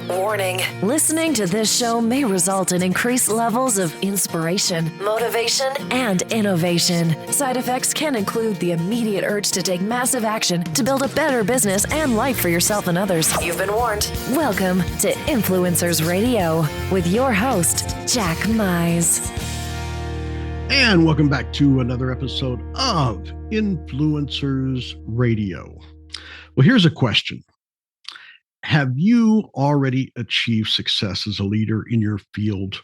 Warning. Listening to this show may result in increased levels of inspiration, motivation, and innovation. Side effects can include the immediate urge to take massive action to build a better business and life for yourself and others. You've been warned. Welcome to Influencers Radio with your host, Jack Mize. And welcome back to another episode of Influencers Radio. Well, here's a question. Have you already achieved success as a leader in your field,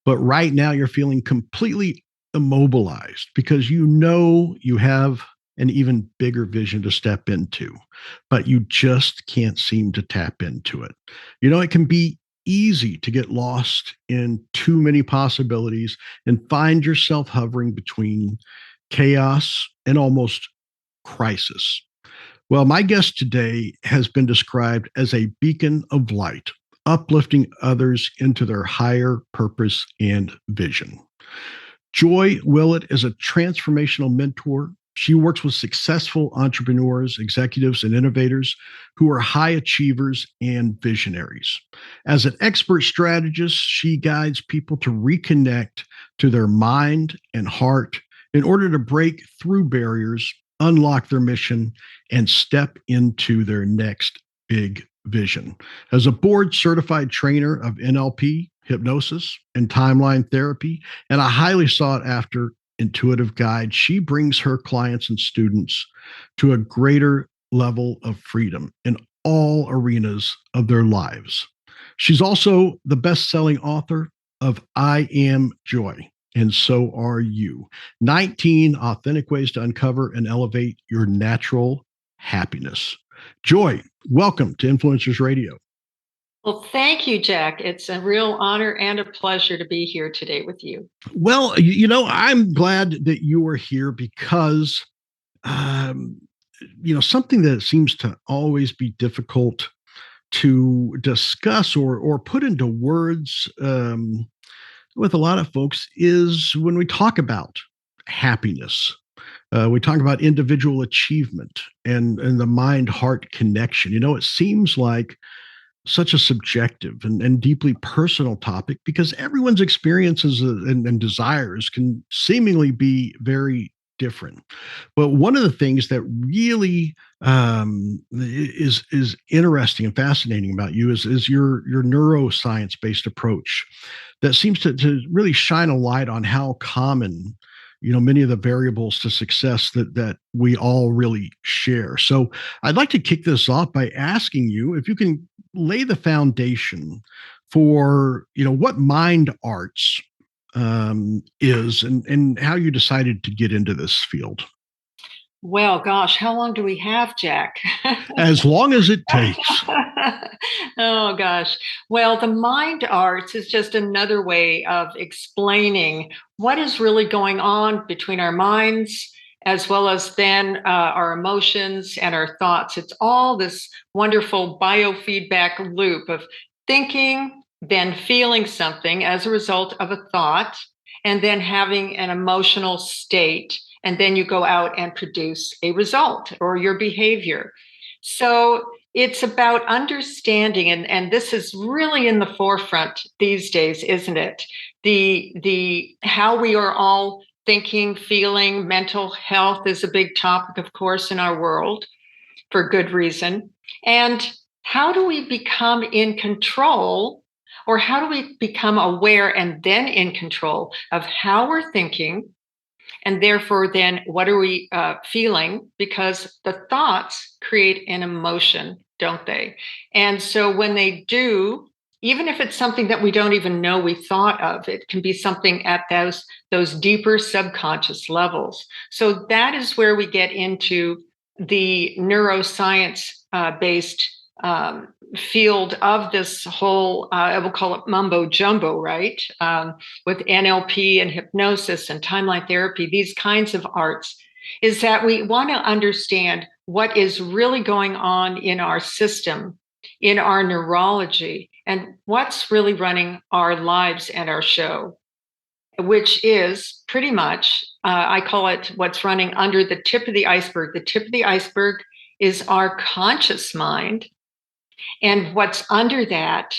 but right now you're feeling completely immobilized because you know you have an even bigger vision to step into, but you just can't seem to tap into it? You know, it can be easy to get lost in too many possibilities and find yourself hovering between chaos and almost crisis. Well, my guest today has been described as a beacon of light, uplifting others into their higher purpose and vision. Joy Willett is a transformational mentor. She works with successful entrepreneurs, executives, and innovators who are high achievers and visionaries. As an expert strategist, she guides people to reconnect to their mind and heart in order to break through barriers, unlock their mission, and step into their next big vision. As a board-certified trainer of NLP, hypnosis, and timeline therapy, and a highly sought-after intuitive guide, she brings her clients and students to a greater level of freedom in all arenas of their lives. She's also the best-selling author of I Am Joy, and so are you. 19 authentic ways to uncover and elevate your natural happiness. Joy, welcome to Influencers Radio. Well, thank you, Jack. It's a real honor and a pleasure to be here today with you. Well, you know, I'm glad that you are here because, something that seems to always be difficult to discuss or put into words with a lot of folks is when we talk about happiness. We talk about individual achievement and the mind-heart connection. You know, it seems like such a subjective and deeply personal topic because everyone's experiences and desires can seemingly be very different. But one of the things that really is interesting and fascinating about you is your neuroscience-based approach that seems to really shine a light on how common, you know, many of the variables to success that we all really share. So I'd like to kick this off by asking you if you can lay the foundation for, you know, what mind arts is and how you decided to get into this field. Well, gosh, how long do we have, Jack? As long as it takes. Oh, gosh. Well, the mind arts is just another way of explaining what is really going on between our minds, as well as then our emotions and our thoughts. It's all this wonderful biofeedback loop of thinking, then feeling something as a result of a thought, and then having an emotional state. And then you go out and produce a result or your behavior. So it's about understanding, and this is really in the forefront these days, isn't it? The how we are all thinking, feeling, mental health is a big topic, of course, in our world for good reason. And how do we become in control, or how do we become aware and then in control of how we're thinking? And therefore, then what are we feeling? Because the thoughts create an emotion, don't they? And so when they do, even if it's something that we don't even know we thought of, it can be something at those deeper subconscious levels. So that is where we get into the neuroscience based field of this whole, I will call it mumbo jumbo, right? With NLP and hypnosis and timeline therapy, these kinds of arts, is that we want to understand what is really going on in our system, in our neurology, and what's really running our lives and our show, which is pretty much, I call it what's running under the tip of the iceberg. The tip of the iceberg is our conscious mind. And what's under that,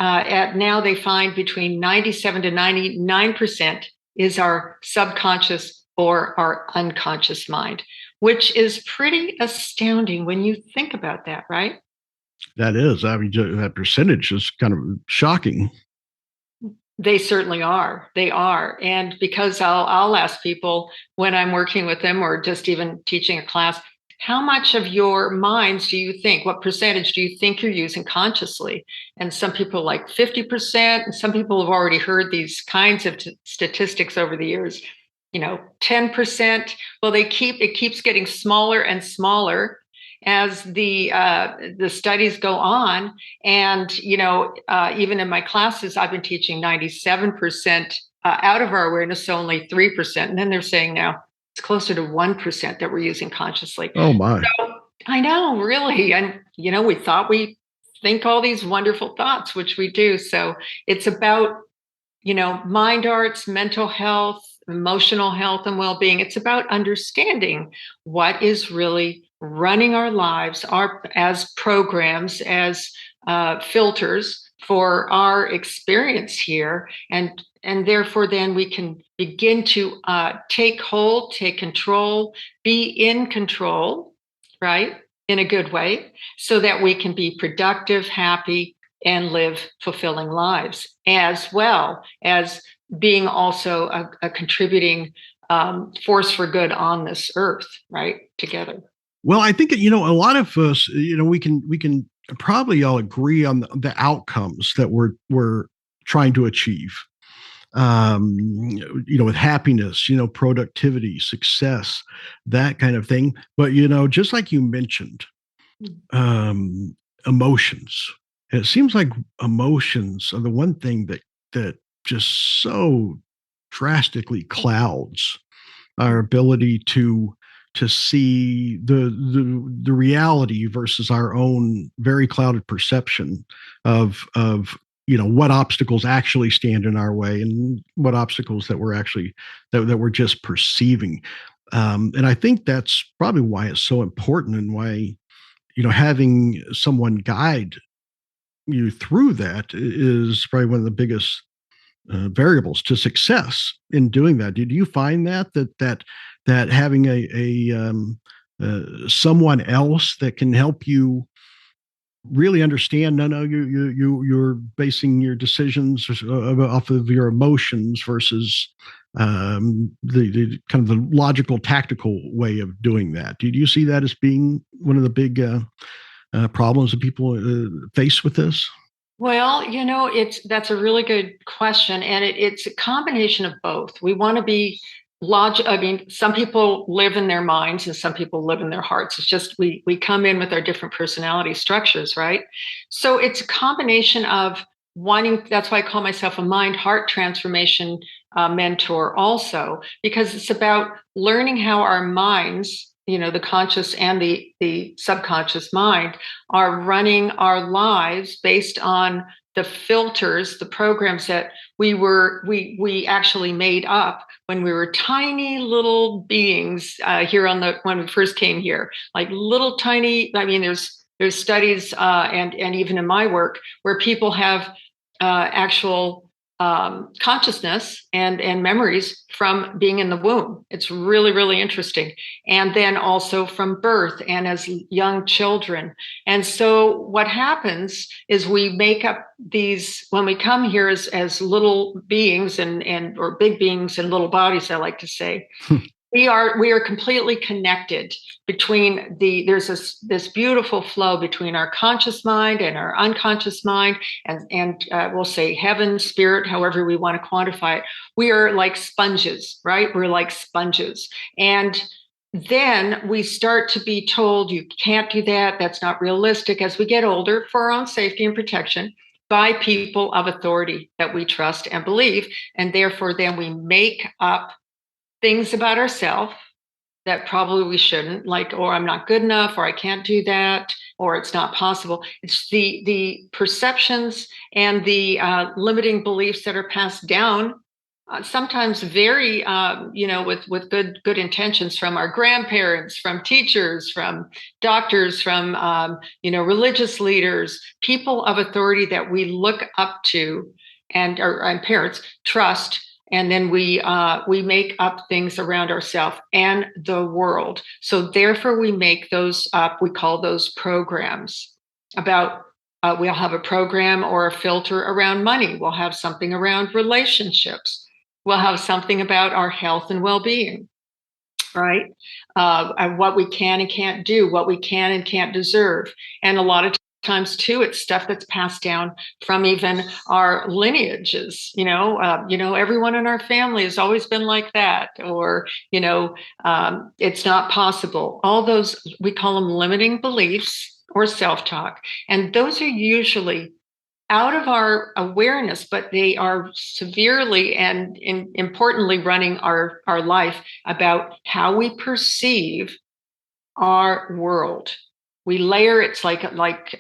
at now they find between 97 to 99% is our subconscious or our unconscious mind, which is pretty astounding when you think about that, right? That is, I mean, that percentage is kind of shocking. They certainly are. They are. And because I'll ask people when I'm working with them or just even teaching a class, how much of your minds do you think, what percentage do you think you're using consciously? And some people like 50%, and some people have already heard these kinds of statistics over the years, 10%. Well, it keeps getting smaller and smaller as the studies go on. And even in my classes, I've been teaching 97% out of our awareness, so only 3%. And then they're saying now it's closer to 1% that we're using consciously. Oh my! So, I know, really. And we thought we think all these wonderful thoughts, which we do. So it's about mind arts, mental health, emotional health, and well-being. It's about understanding what is really running our lives as programs, as filters for our experience here, and therefore then we can begin to take hold, take control, be in control, right, in a good way, so that we can be productive, happy, and live fulfilling lives, as well as being also a contributing force for good on this earth, right, together. Well, I think a lot of us, we can probably all agree on the outcomes that we're trying to achieve. With happiness, productivity, success, that kind of thing. But just like you mentioned, emotions. It seems like emotions are the one thing that just so drastically clouds our ability to see the reality versus our own very clouded perception of what obstacles actually stand in our way and what obstacles that we're actually that we're just perceiving. And I think that's probably why it's so important, and why having someone guide you through that is probably one of the biggest variables to success in doing that. Did you find that having someone else that can help you really understand? No, you're basing your decisions off of your emotions versus the kind of the logical, tactical way of doing that. Did you see that as being one of the big problems that people face with this? Well, that's a really good question, and it's a combination of both. We want to be logic. I mean, some people live in their minds, and some people live in their hearts. It's just we come in with our different personality structures, right? So it's a combination of wanting. That's why I call myself a mind-heart transformation mentor, also, because it's about learning how our minds, the conscious and the subconscious mind, are running our lives based on the filters, the programs that we actually made up when we were tiny little beings here when we first came here, like little tiny. I mean, there's studies and even in my work where people have actual consciousness and memories from being in the womb. It's really, really interesting. And then also from birth and as young children. And so what happens is we make up these, when we come here as little beings or big beings in little bodies, I like to say, we are completely connected between there's this beautiful flow between our conscious mind and our unconscious mind, and we'll say heaven, spirit, however we want to quantify it. We are like sponges, right? We're like sponges. And then we start to be told, you can't do that. That's not realistic, as we get older, for our own safety and protection, by people of authority that we trust and believe. And therefore, then we make up things about ourselves that probably we shouldn't, like, or I'm not good enough, or I can't do that, or it's not possible. It's the perceptions and the limiting beliefs that are passed down sometimes very, with good intentions from our grandparents, from teachers, from doctors, from religious leaders, people of authority that we look up to, and our parents trust. And then we make up things around ourselves and the world. So therefore, we make those up. We call those programs. We'll have a program or a filter around money. We'll have something around relationships. We'll have something about our health and well-being, right? And what we can and can't do, what we can and can't deserve. And a lot of times too, it's stuff that's passed down from even our lineages. Everyone in our family has always been like that, or it's not possible. All those, we call them limiting beliefs or self-talk, and those are usually out of our awareness, but they are severely and importantly running our life about how we perceive our world. We layer, it's like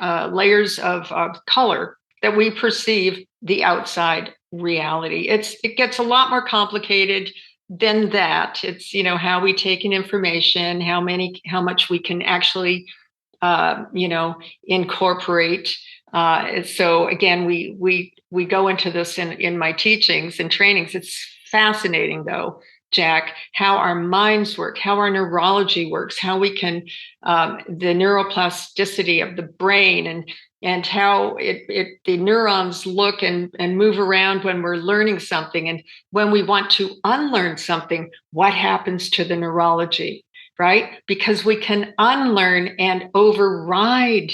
layers of color that we perceive the outside reality. It gets a lot more complicated than that. It's how we take in information, how much we can actually incorporate. So again, we go into this in my teachings and trainings. It's fascinating, though, Jack, how our minds work, how our neurology works, how we can the neuroplasticity of the brain, and how the neurons look and move around when we're learning something, and when we want to unlearn something, what happens to the neurology, right? Because we can unlearn and override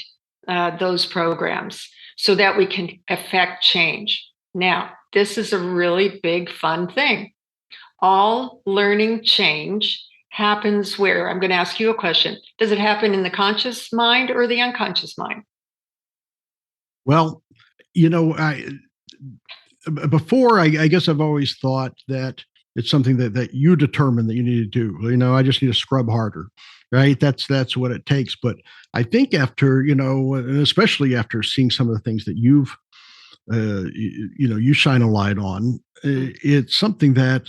those programs so that we can affect change. Now, this is a really big, fun thing. All learning change happens where? I'm going to ask you a question. Does it happen in the conscious mind or the unconscious mind? Well, I guess I've always thought that it's something that you determine that you need to do. I just need to scrub harder, right? That's what it takes. But I think after, especially after seeing some of the things that you shine a light on, it's something that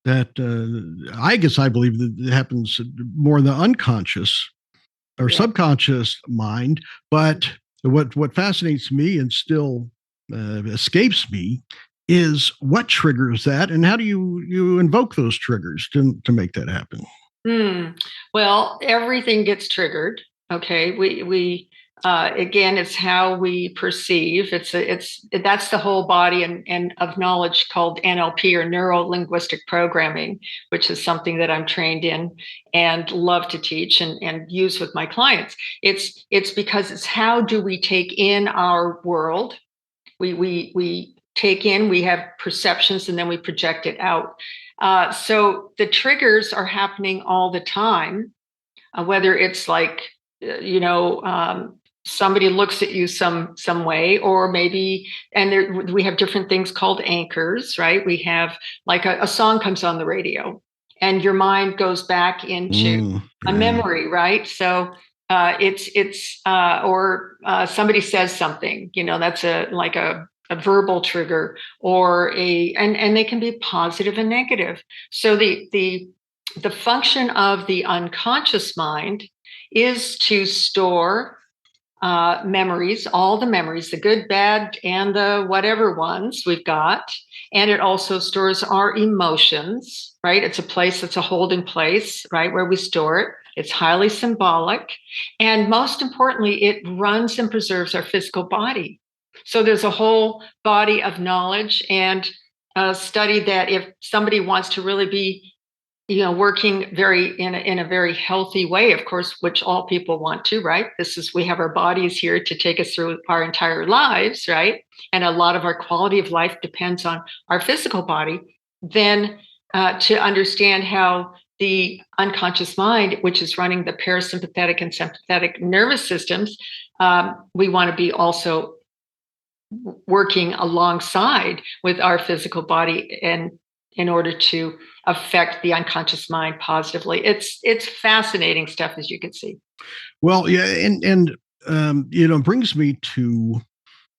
I guess I believe that it happens more in the unconscious or subconscious mind. But what fascinates me and still escapes me is what triggers that, and how do you invoke those triggers to make that happen? Well, everything gets triggered. Okay, we again, it's how we perceive. That's the whole body and of knowledge called NLP, or neuro linguistic programming, which is something that I'm trained in and love to teach and use with my clients. It's because it's how do we take in our world. We take in, we have perceptions, and then we project it out. So the triggers are happening all the time, whether it's like, somebody looks at you some way, or maybe, and we have different things called anchors, right? We have like a song comes on the radio and your mind goes back into a memory, right? So or somebody says something, that's like a verbal trigger, or and they can be positive and negative. So the function of the unconscious mind is to store memories, all the memories, the good, bad, and the whatever ones we've got. And it also stores our emotions, right? It's a holding place, right, where we store it. It's highly symbolic. And most importantly, it runs and preserves our physical body. So there's a whole body of knowledge and a study that if somebody wants to really be working in a very healthy way, of course, which all people want to, right? We have our bodies here to take us through our entire lives, right? And a lot of our quality of life depends on our physical body. Then to understand how the unconscious mind, which is running the parasympathetic and sympathetic nervous systems, we want to be also working alongside with our physical body, and in order to affect the unconscious mind positively. It's fascinating stuff, as you can see. Well, yeah, and brings me to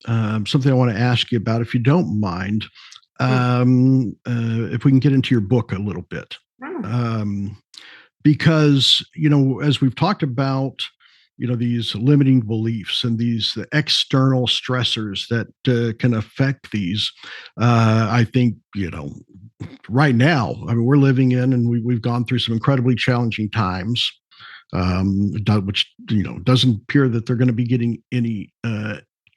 something I want to ask you about, if you don't mind. if we can get into your book a little bit. Because, as we've talked about, these limiting beliefs and these external stressors that can affect these, I think, right now, I mean, we're living in, and we've gone through some incredibly challenging times, which, doesn't appear that they're going to be getting any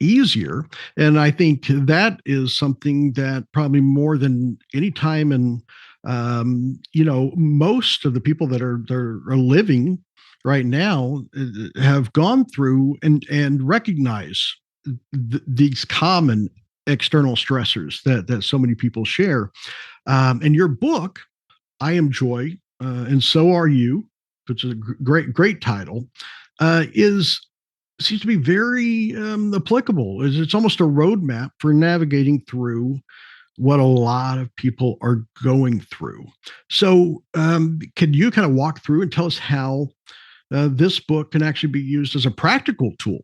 easier. And I think that is something that probably more than any time in, most of the people that are living right now have gone through and recognize these common external stressors that so many people share. And your book, I Am Joy, and So Are You, which is a great title, seems to be very applicable. It's almost a roadmap for navigating through what a lot of people are going through. So can you kind of walk through and tell us how this book can actually be used as a practical tool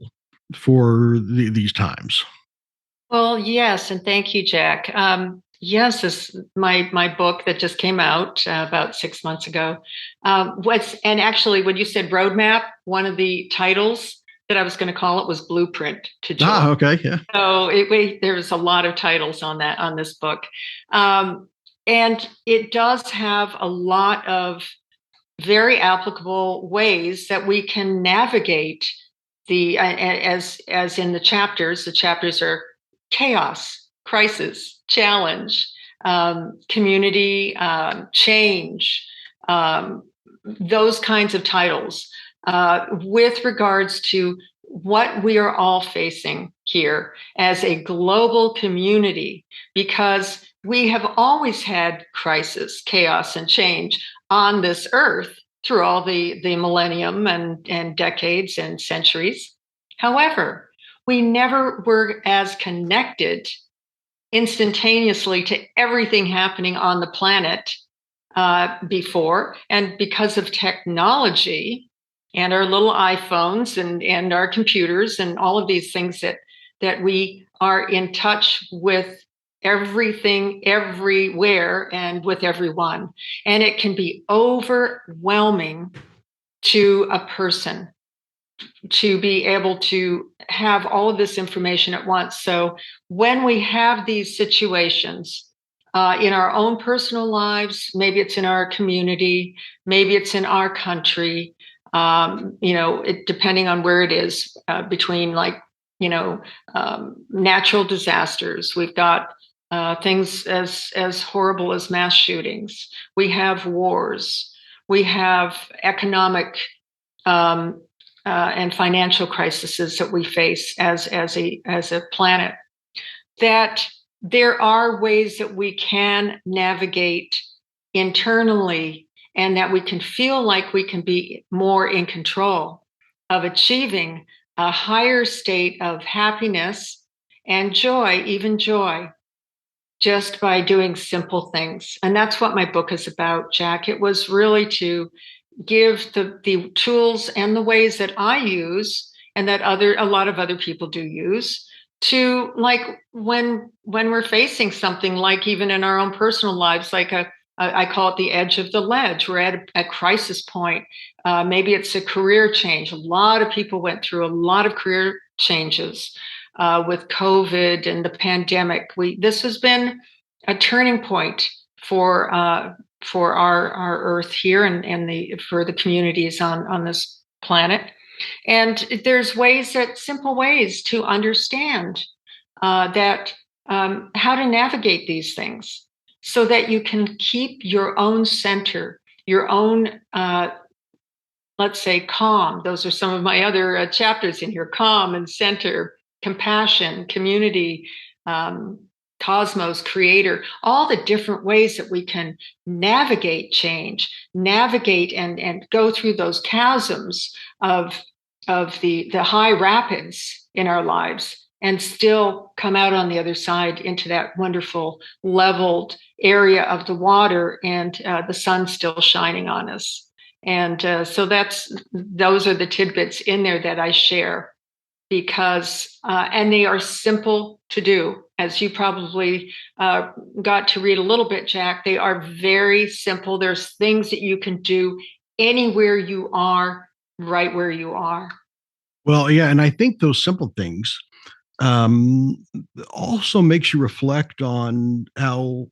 for these times? Well, yes, and thank you, Jack. Yes, this my book that just came out about 6 months ago. And actually, when you said roadmap, one of the titles that I was going to call it was Blueprint to Joy. Okay, yeah. So there's a lot of titles on this book, and it does have a lot of very applicable ways that we can navigate as in the chapters. The chapters are chaos, crisis, challenge, community, change, those kinds of titles with regards to what we are all facing here as a global community, because we have always had crisis, chaos, and change on this earth through all the millennium and decades and centuries. However, we never were as connected instantaneously to everything happening on the planet before. And because of technology and our little iPhones and our computers and all of these things that we are in touch with everything, everywhere, and with everyone. And it can be overwhelming to a person to be able to have all of this information at once. So when we have these situations in our own personal lives, maybe it's in our community, maybe it's in our country, depending on where it is, between natural disasters. We've got things as horrible as mass shootings. We have wars. We have economic and financial crises that we face as a planet. That there are ways that we can navigate internally, and that we can feel like we can be more in control of achieving a higher state of happiness and joy, even joy, just by doing simple things. And that's what my book is about, Jack. It was really to give the tools and the ways that I use, and that a lot of other people do use, to, like, when we're facing something, like even in our own personal lives, like I call it the edge of the ledge. We're at a crisis point. Maybe it's a career change. A lot of people went through a lot of career changes with COVID and the pandemic. This has been a turning point for our Earth here, and for the communities on this planet. And there's simple ways to understand that how to navigate these things, so that you can keep your own center, your own, let's say, calm. Those are some of my other chapters in here: calm and center, compassion, community, cosmos, creator, all the different ways that we can navigate change, navigate and go through those chasms of the high rapids in our lives, and still come out on the other side into that wonderful leveled area of the water, and the sun still shining on us. And so those are the tidbits in there that I share. because, and they are simple to do. As you probably got to read a little bit, Jack, they are very simple. There's things that you can do anywhere you are, right where you are. Well, yeah. And I think those simple things um, also makes you reflect on how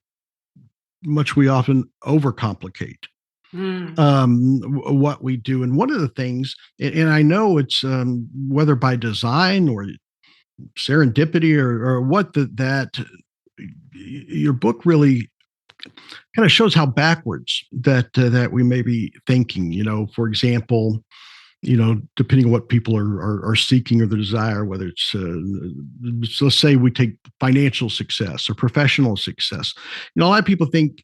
much we often overcomplicate what we do. And one of the things, and I know it's whether by design or serendipity or what that your book really kind of shows how backwards that we may be thinking. For example, depending on what people are seeking or the desire, whether it's, let's say we take financial success or professional success. A lot of people think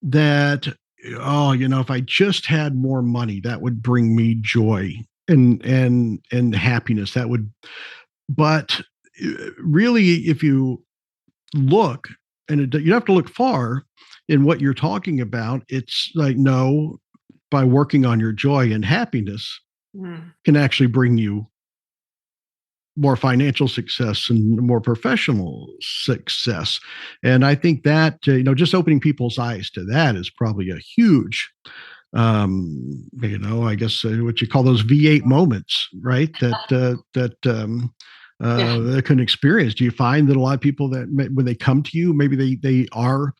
that, if I just had more money, that would bring me joy and happiness. But really, if you look, and you don't have to look far in what you're talking about, it's like, no, by working on your joy and happiness can actually bring you more financial success and more professional success. And I think that, just opening people's eyes to that is probably a huge, I guess what you call those V8 moments, right? That can experience. Do you find that a lot of people that when they come to you, maybe they are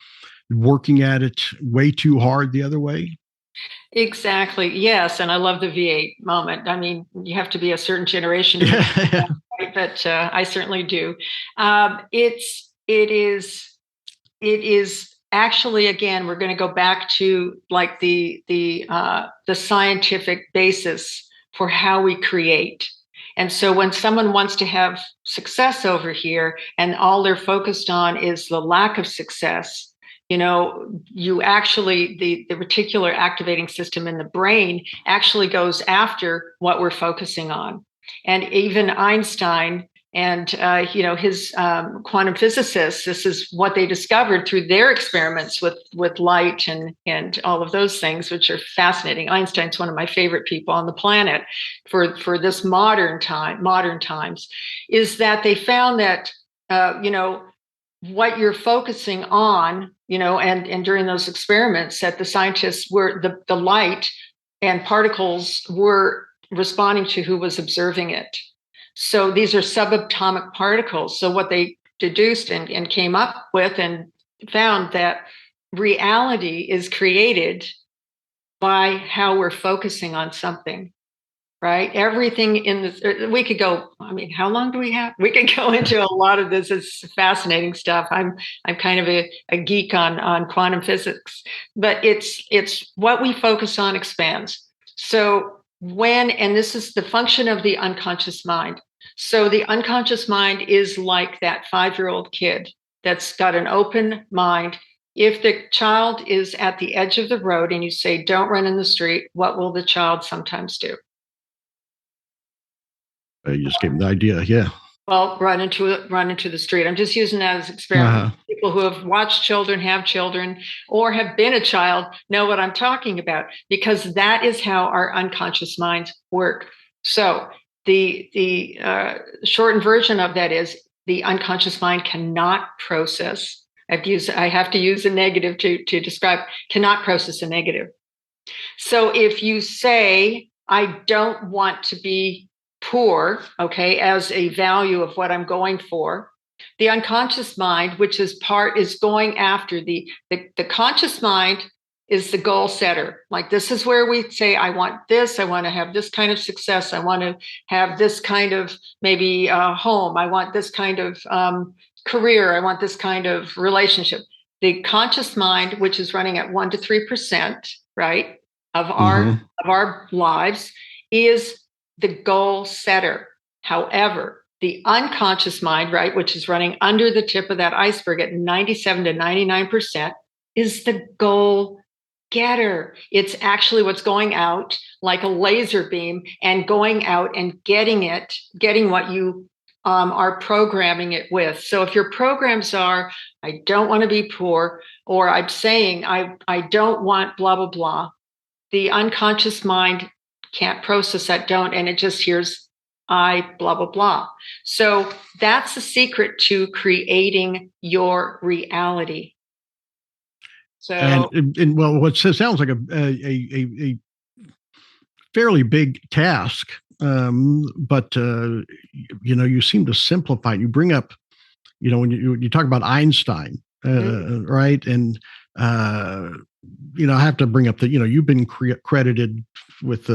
working at it way too hard the other way? Exactly. Yes. And I love the V8 moment. I mean, you have to be a certain generation to remember that, right? But I certainly do. It is actually, again, we're going to go back to like the scientific basis for how we create. And so when someone wants to have success over here and all they're focused on is the lack of success, you actually, the reticular activating system in the brain actually goes after what we're focusing on. And even Einstein and, his quantum physicists, this is what they discovered through their experiments with light and all of those things, which are fascinating. Einstein's one of my favorite people on the planet for this modern times, is that they found that, what you're focusing on, and during those experiments that the scientists were, the light and particles were responding to who was observing it. So these are subatomic particles. So what they deduced and came up with and found that reality is created by how we're focusing on something. Right? Everything in this, we could go, I mean, how long do we have? We could go into a lot of this. It's fascinating stuff. I'm kind of a geek on quantum physics, but it's what we focus on expands. So and this is the function of the unconscious mind. So the unconscious mind is like that 5-year-old kid that's got an open mind. If the child is at the edge of the road and you say, don't run in the street, what will the child sometimes do? You just gave me the idea. Yeah. Well, run into the street. I'm just using that as experiment. People who have watched children, have children, or have been a child know what I'm talking about, because that is how our unconscious minds work. So the shortened version of that is the unconscious mind cannot process. I have to use a negative to describe, cannot process a negative. So if you say, I don't want to be poor, okay, as a value of what I'm going for, the unconscious mind, which is going after the conscious mind is the goal setter. Like, this is where we say, I want this, I want to have this kind of success, I want to have this kind of maybe home, I want this kind of career, I want this kind of relationship. The conscious mind, which is running at 1 to 3%, right, of our lives, is the goal setter. However, the unconscious mind, right, which is running under the tip of that iceberg at 97 to 99%, is the goal getter. It's actually what's going out like a laser beam and going out and getting what you are programming it with. So if your programs are, I don't want to be poor, or I'm saying I don't want blah, blah, blah, the unconscious mind can't process that, and it just hears, I blah, blah, blah. So that's the secret to creating your reality. And, So, well, what sounds like a fairly big task, but you seem to simplify it. You bring up, when you talk about Einstein, right? And I have to bring up that you've been credited with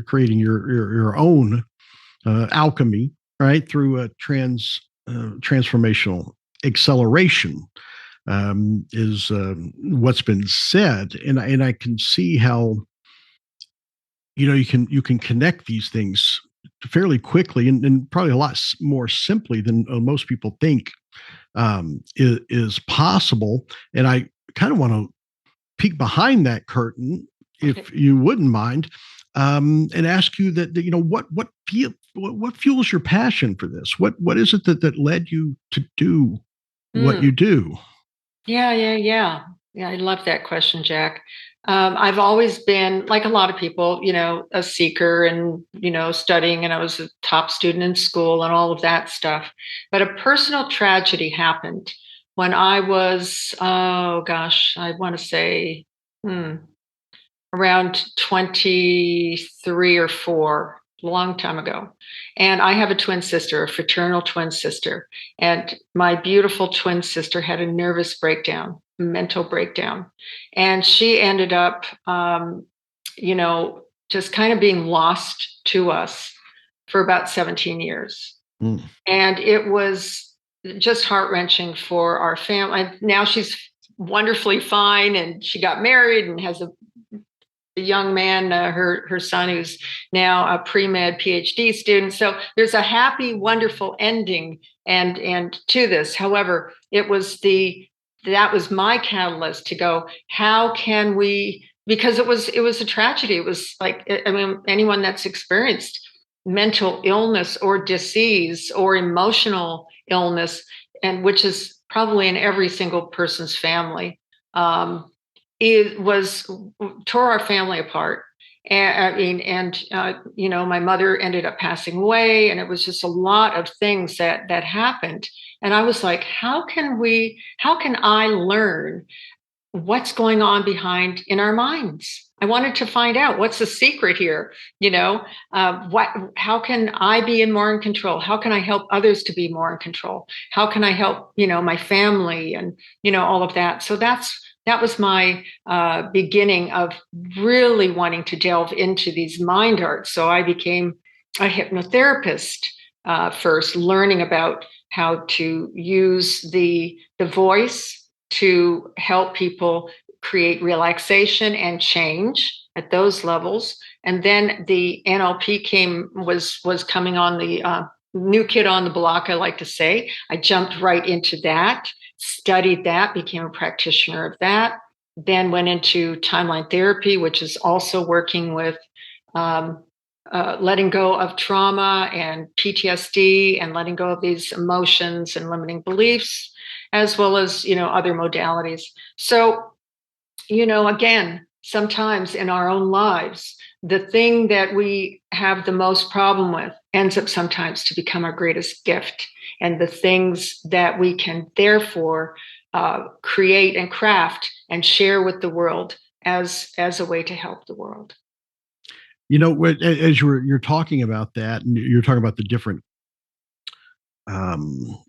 creating your own alchemy, right, through a transformational acceleration, is what's been said, and I can see how you can connect these things fairly quickly, and probably a lot more simply than most people think is possible. And I kind of want to peek behind that curtain, if you wouldn't mind, and ask you that what fuels your passion for this? What is it that led you to do what you do? Yeah. I love that question, Jack. I've always been, like a lot of people, a seeker and, studying, and I was a top student in school and all of that stuff. But a personal tragedy happened when I was, oh gosh, I want to say around 23 or 4, a long time ago. And I have a twin sister, a fraternal twin sister. And my beautiful twin sister had a nervous breakdown, mental breakdown. And she ended up, just kind of being lost to us for about 17 years. And it was just heart-wrenching for our family. Now she's wonderfully fine, and she got married and has a young man, her son, who's now a pre-med PhD student. So there's a happy, wonderful ending and to this. However, that was my catalyst to go, how can we, because it was a tragedy. It was like, I mean, anyone that's experienced mental illness or disease or emotional illness, and which is probably in every single person's family, it tore our family apart. And my mother ended up passing away, and it was just a lot of things that happened. And I was like, how can I learn what's going on behind in our minds? I wanted to find out what's the secret here. How can I be more in control? How can I help others to be more in control? How can I help, my family and, all of that. So that was my beginning of really wanting to delve into these mind arts. So I became a hypnotherapist first, learning about how to use the voice to help people create relaxation and change at those levels. And then the NLP was coming on, the new kid on the block, I like to say. I jumped right into that, studied that, became a practitioner of that, then went into timeline therapy, which is also working with letting go of trauma and PTSD and letting go of these emotions and limiting beliefs, as well as, other modalities. So, again, sometimes in our own lives, the thing that we have the most problem with ends up sometimes to become our greatest gift. And the things that we can therefore create and craft and share with the world as a way to help the world. As you're talking about that, and you're talking about the different, I'm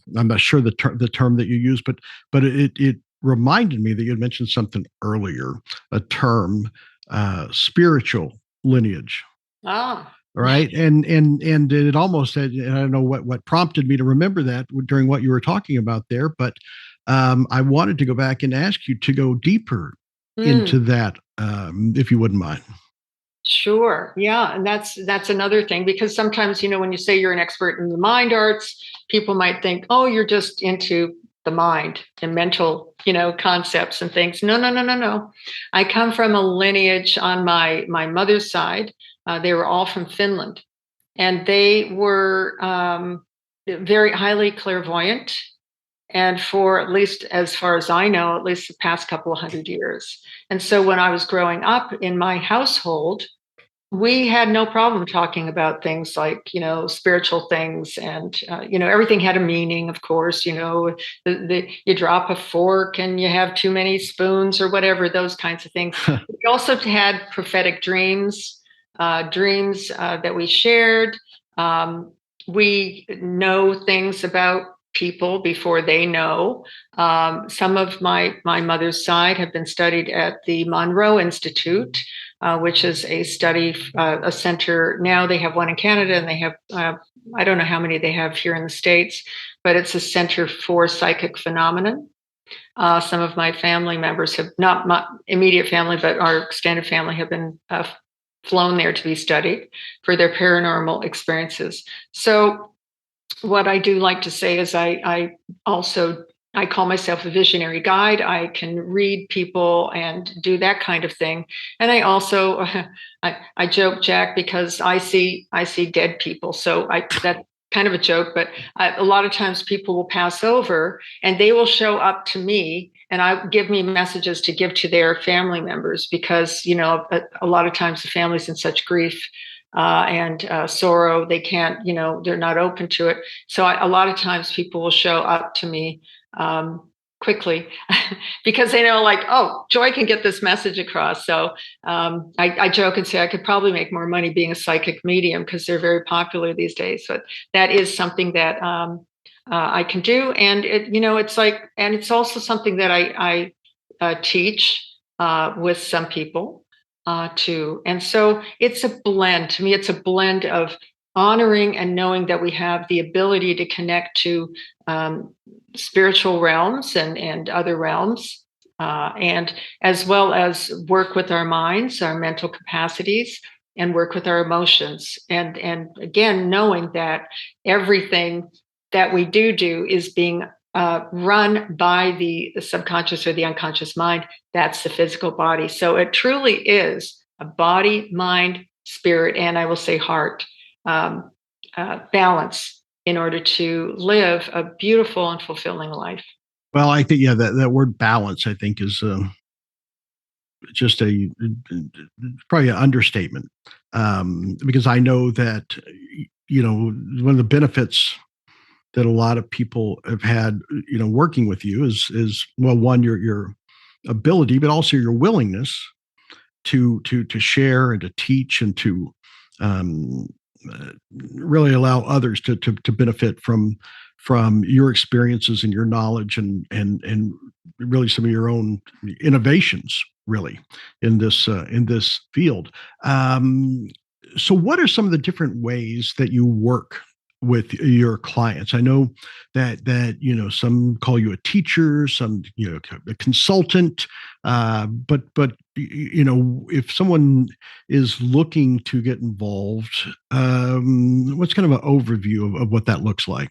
not sure the term that you use, but it reminded me that you had mentioned something earlier, a term, spiritual lineage. Ah. Right. And it almost said, and I don't know what prompted me to remember that during what you were talking about there, but I wanted to go back and ask you to go deeper into that, if you wouldn't mind. Sure. Yeah. And that's another thing, because sometimes, when you say you're an expert in the mind arts, people might think, oh, you're just into the mind and mental, concepts and things. No. I come from a lineage on my mother's side. They were all from Finland, and they were very highly clairvoyant. And for, at least as far as I know, at least the past couple of 100 years. And so when I was growing up in my household, we had no problem talking about things like, spiritual things, and everything had a meaning. Of course, you drop a fork and you have too many spoons or whatever, those kinds of things. We also had prophetic dreams, dreams that we shared. We know things about people before they know. Some of my mother's side have been studied at the Monroe Institute, which is a study, a center. Now they have one in Canada, and they have, I don't know how many they have here in the States, but it's a center for psychic phenomenon. Some of my family members have, not my immediate family, but our extended family, have been flown there to be studied for their paranormal experiences. So what I do like to say is I also, I call myself a visionary guide. I can read people and do that kind of thing. And I also, I joke, Jack, because I see dead people. So that's kind of a joke, but a lot of times people will pass over and they will show up to me and give me messages to give to their family members, because, a lot of times the family's in such grief and sorrow, they can't, they're not open to it. So a lot of times people will show up to me quickly because they know, like, oh, Joy can get this message across. So I joke and say I could probably make more money being a psychic medium, because they're very popular these days. But that is something that I can do. And it's like, and it's also something that I teach with some people too. And so it's a blend. To me, it's a blend of honoring and knowing that we have the ability to connect to spiritual realms and other realms, and as well as work with our minds, our mental capacities, and work with our emotions. And again, knowing that everything that we do is being run by the subconscious or the unconscious mind. That's the physical body. So it truly is a body, mind, spirit, and I will say heart balance in order to live a beautiful and fulfilling life. Well, I think, yeah, that word balance, I think, is just probably an understatement, because I know that, one of the benefits that a lot of people have had, working with you is, well, one, your ability, but also your willingness to share and to teach and to um, really allow others to benefit from your experiences and your knowledge and really some of your own innovations, really, in this field. So what are some of the different ways that you work with your clients? I know that some call you a teacher, some a consultant, but if someone is looking to get involved, what's kind of an overview of what that looks like?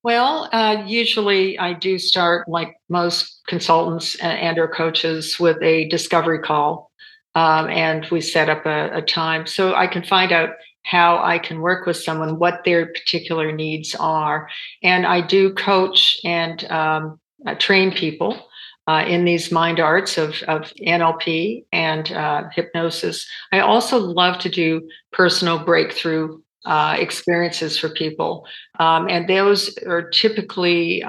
Well, usually I do start, like most consultants and or coaches, with a discovery call, and we set up a time so I can find out how I can work with someone, what their particular needs are. And I do coach and train people in these mind arts of NLP and hypnosis. I also love to do personal breakthrough experiences for people. And those are typically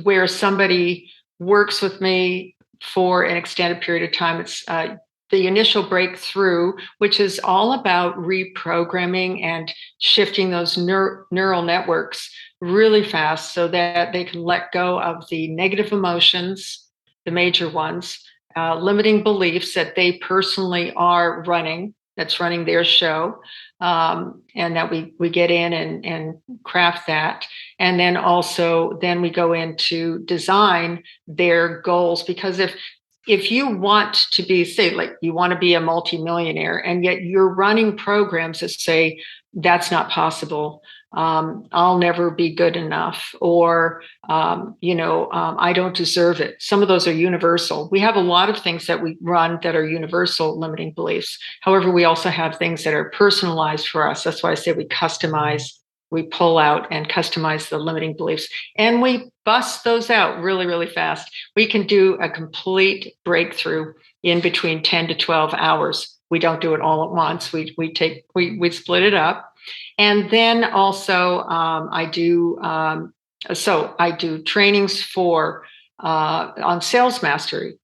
where somebody works with me for an extended period of time. It's the initial breakthrough, which is all about reprogramming and shifting those neural networks really fast so that they can let go of the negative emotions, the major ones, limiting beliefs that they personally are running, that's running their show, and that we get in and craft that. And then also, then we go into design their goals, because if you want to be, say, like you want to be a multimillionaire, and yet you're running programs that say that's not possible, I'll never be good enough, or I don't deserve it. Some of those are universal. We have a lot of things that we run that are universal limiting beliefs. However, we also have things that are personalized for us. That's why I say we customize. We pull out and customize the limiting beliefs, and we bust those out really, really fast. We can do a complete breakthrough in between 10 to 12 hours we don't do it all at once. We split it up. And then also I do trainings for on sales mastery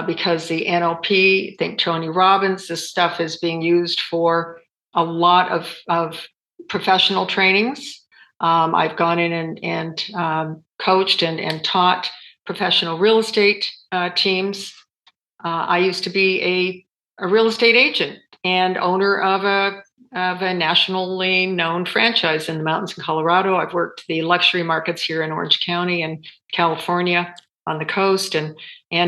because the NLP, think Tony Robbins, this stuff is being used for a lot of professional trainings. I've gone in and coached and taught professional real estate teams. I used to be a real estate agent and owner of a nationally known franchise in the mountains in Colorado. I've worked the luxury markets here in Orange County and California on the coast and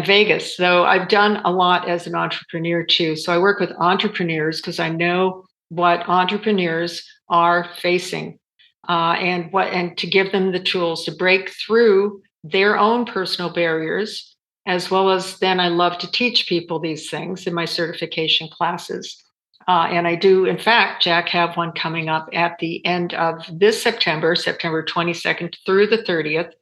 Vegas. So I've done a lot as an entrepreneur too. So I work with entrepreneurs because I know what entrepreneurs are facing and to give them the tools to break through their own personal barriers, as well as then I love to teach people these things in my certification classes. And I do, in fact, Jack, have one coming up at the end of this September 22nd through the 30th,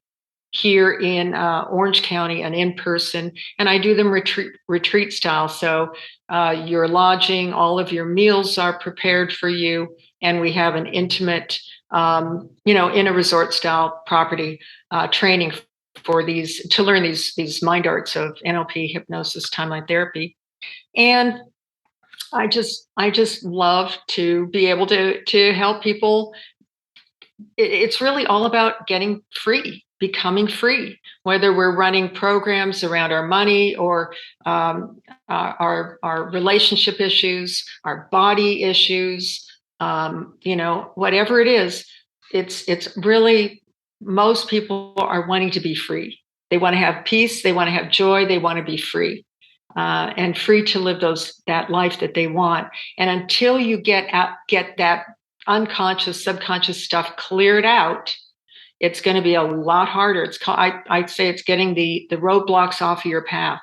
here in Orange County and in person. And I do them retreat style. So your lodging, all of your meals are prepared for you. And we have an intimate, in a resort style property training for to learn these mind arts of NLP, hypnosis, timeline therapy. And I just love to be able to help people. It's really all about getting free, becoming free, whether we're running programs around our money or our relationship issues, our body issues, whatever it is. It's really, most people are wanting to be free. They want to have peace. They want to have joy. They want to be free. And free to live that life that they want. And until you get that unconscious, subconscious stuff cleared out, it's going to be a lot harder. I'd say it's getting the roadblocks off of your path.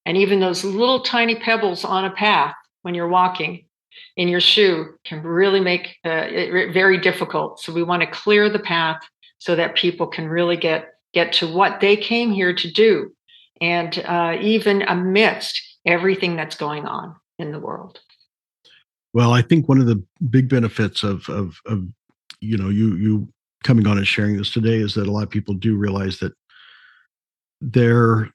And even those little tiny pebbles on a path when you're walking in your shoe can really make it very difficult. So we want to clear the path so that people can really get to what they came here to do. And even amidst everything that's going on in the world. Well, I think one of the big benefits of you coming on and sharing this today is that a lot of people do realize that their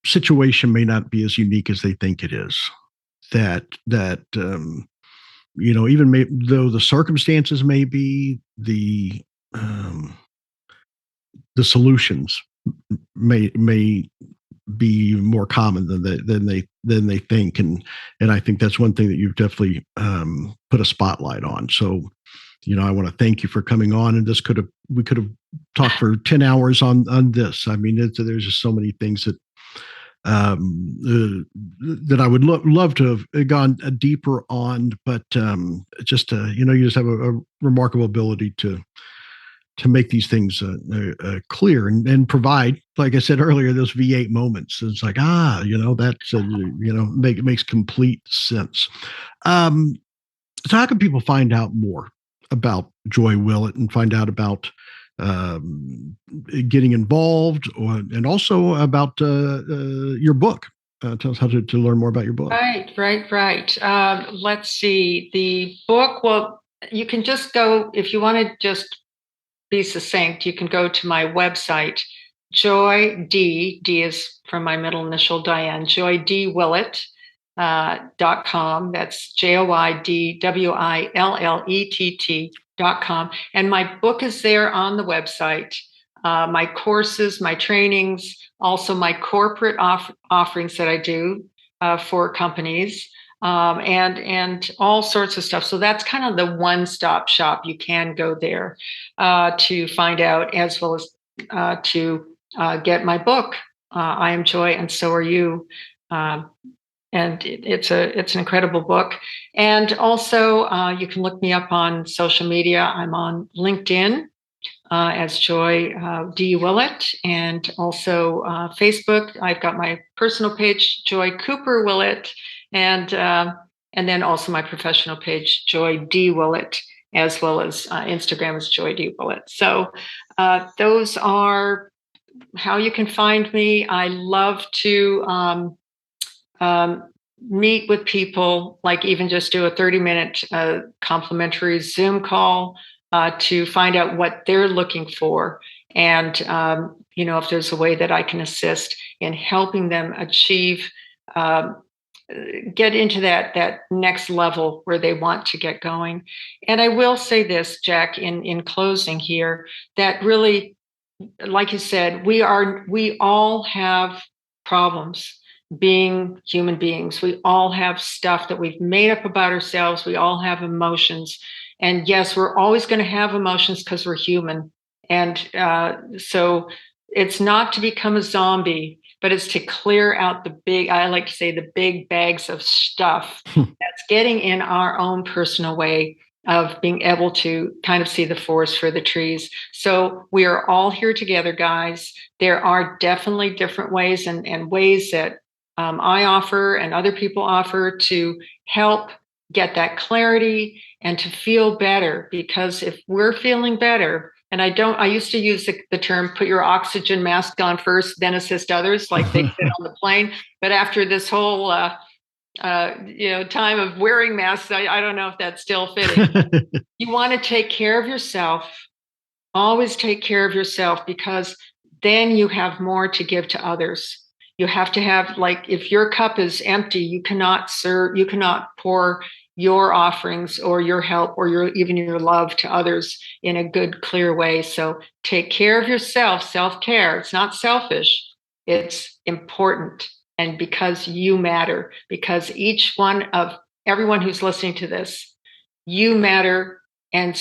situation may not be as unique as they think it is. That even though the circumstances may be, the solutions may be more common than they think, and I think that's one thing that you've definitely put a spotlight on. So, I want to thank you for coming on, and we could have talked for 10 hours on this. I mean, there's just so many things that that I would love to have gone deeper on, but you just have a remarkable ability to make these things clear and provide, like I said earlier, those V8 moments. It's like, that's, it makes complete sense. So how can people find out more about Joy Willett and find out about getting involved and also about your book? Tell us how to learn more about your book. Right. Let's see. The book, well, you can just go, if you want to just be succinct, you can go to my website, D is from my middle initial Diane, joydwillett.com. That's JOYDWILLETT.com. And my book is there on the website. My courses, my trainings, also my corporate offerings that I do for companies. And all sorts of stuff. So that's kind of the one-stop shop. You can go there to find out, as well as to get my book. I am Joy, and so are you. And it's an incredible book. And also, you can look me up on social media. I'm on LinkedIn as Joy D. Willett, and also Facebook. I've got my personal page, Joy Cooper Willett. And then also my professional page, Joy D. Willett, as well as Instagram is Joy D. Willett. So those are how you can find me. I love to meet with people, like even just do a 30-minute complimentary Zoom call to find out what they're looking for. And, if there's a way that I can assist in helping them achieve, get into that next level where they want to get going. And I will say this, Jack, in closing here, that really, like you said, we all have problems being human beings. We all have stuff that we've made up about ourselves. We all have emotions. And yes, we're always going to have emotions because we're human. And so it's not to become a zombie, but it's to clear out I like to say, the big bags of stuff that's getting in our own personal way of being able to kind of see the forest for the trees. So we are all here together, guys. There are definitely different ways and ways that I offer and other people offer to help get that clarity and to feel better. Because if we're feeling better, and I used to use the term, put your oxygen mask on first, then assist others, like they said on the plane. But after this whole, time of wearing masks, I don't know if that's still fitting. You want to take care of yourself. Always take care of yourself, because then you have more to give to others. You have to have, like, if your cup is empty, you cannot pour your offerings or your help or even your love to others in a good, clear way. So take care of yourself. Self-care. It's not selfish. It's important. And because you matter, because everyone who's listening to this, you matter, and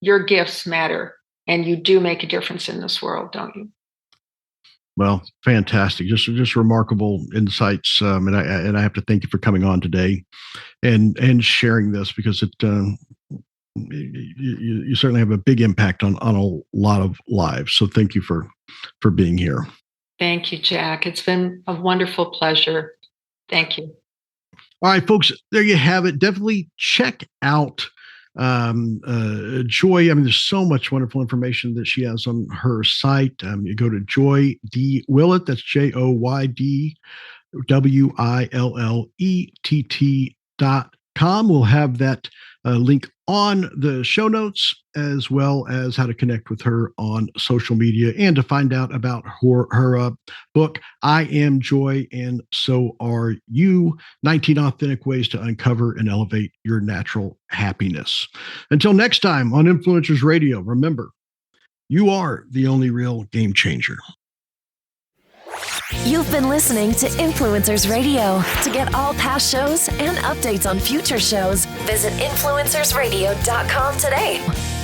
your gifts matter, and you do make a difference in this world, don't you? Well, fantastic. Just remarkable insights. And I have to thank you for coming on today and sharing this, because you certainly have a big impact on a lot of lives. So thank you for being here. Thank you, Jack. It's been a wonderful pleasure. Thank you. All right, folks, there you have it. Definitely check out Joy. I mean, there's so much wonderful information that she has on her site. You go to Joy D Willett. That's JoyWillett.com. We'll have that link on the show notes, as well as how to connect with her on social media and to find out about her book, I Am Joy and So Are You, 19 Authentic Ways to Uncover and Elevate Your Natural Happiness. Until next time on Influencers Radio, remember, you are the only real game changer. You've been listening to Influencers Radio. To get all past shows and updates on future shows, visit influencersradio.com today.